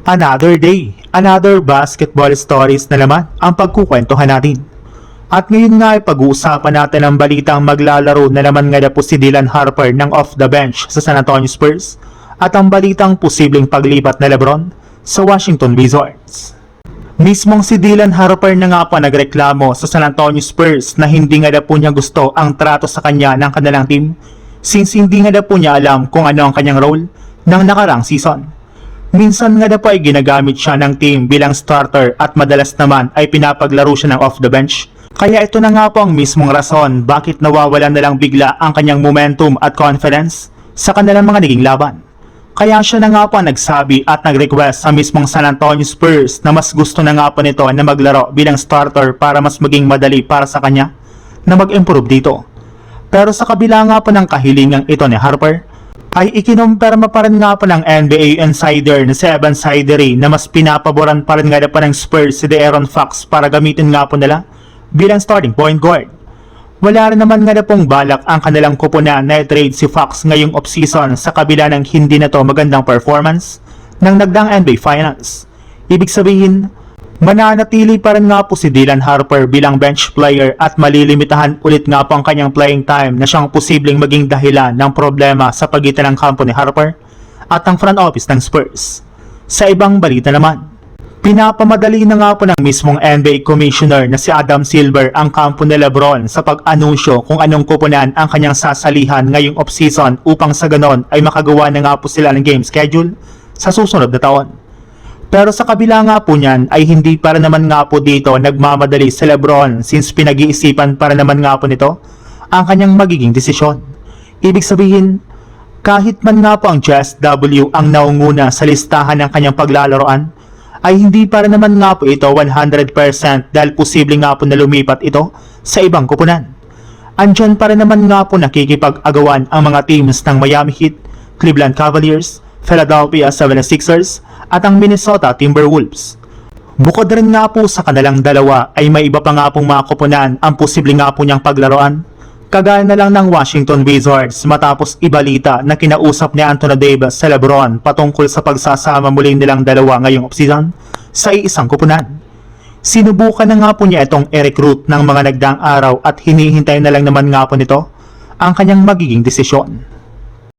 Another day, another basketball stories na naman ang pagkukwentuhan natin. At ngayon nga ay pag-uusapan natin ang balitang maglalaro na naman nga po si Dylan Harper ng off the bench sa San Antonio Spurs at ang balitang posibleng paglipat na LeBron sa Washington Wizards. Mismong si Dylan Harper na nga po nagreklamo sa San Antonio Spurs na hindi nga po niya gusto ang trato sa kanya ng kanilang team since hindi nga po niya alam kung ano ang kanyang role ng nakarang season. Minsan nga po ay ginagamit siya ng team bilang starter at madalas naman ay pinapaglaro siya ng off the bench. Kaya ito na nga po ang mismong rason bakit nawawalan na lang bigla ang kanyang momentum at confidence sa kanilang mga naging laban. Kaya siya na nga po ang nagsabi at nag-request sa mismong San Antonio Spurs na mas gusto na nga po nito na maglaro bilang starter para mas maging madali para sa kanya na mag-improve dito. Pero sa kabila nga po ng kahilingang ito ni Harper, ay ikinumpirma pa rin nga po ng NBA insider na si Evan Sidery na mas pinapaboran pa rin nga po ng Spurs si De'Aaron Fox para gamitin nga po nila bilang starting point guard. Wala rin naman nga na pong balak ang kanilang kupunan na i-trade si Fox ngayong offseason sa kabila ng hindi na to magandang performance ng nagdaang NBA Finals. Ibig sabihin, mananatili pa rin nga po si Dylan Harper bilang bench player at malilimitahan ulit nga po ang kanyang playing time na siyang posibleng maging dahilan ng problema sa pagitan ng kampo ni Harper at ang front office ng Spurs. Sa ibang balita naman, pinapamadali na nga po ng mismong NBA Commissioner na si Adam Silver ang kampo ni LeBron sa pag-anunsyo kung anong kupunan ang kanyang sasalihan ngayong offseason upang sa ganon ay makagawa na nga po sila ng game schedule sa susunod na taon. Pero sa kabila nga po niyan ay hindi para naman nga po dito nagmamadali si LeBron since pinag-iisipan para naman nga po nito ang kanyang magiging desisyon. Ibig sabihin, kahit man nga po ang JSW ang naunguna sa listahan ng kanyang paglalaroan, ay hindi para naman nga po ito 100% dahil posible nga po na lumipat ito sa ibang kupunan. Andyan para naman nga po nakikipag-agawan ang mga teams ng Miami Heat, Cleveland Cavaliers, Philadelphia 76ers at ang Minnesota Timberwolves. Bukod rin nga po sa kanilang dalawa ay may iba pa nga pong mga kupunan ang posible nga po niyang paglaruan. Kagaya na lang ng Washington Wizards matapos ibalita na kinausap ni Anthony Davis sa LeBron patungkol sa pagsasama muli nilang dalawa ngayong offseason sa iisang kupunan. Sinubukan na nga po niya itong i-recruit ng mga nagdaang araw at hinihintay na lang naman nga po nito ang kanyang magiging desisyon.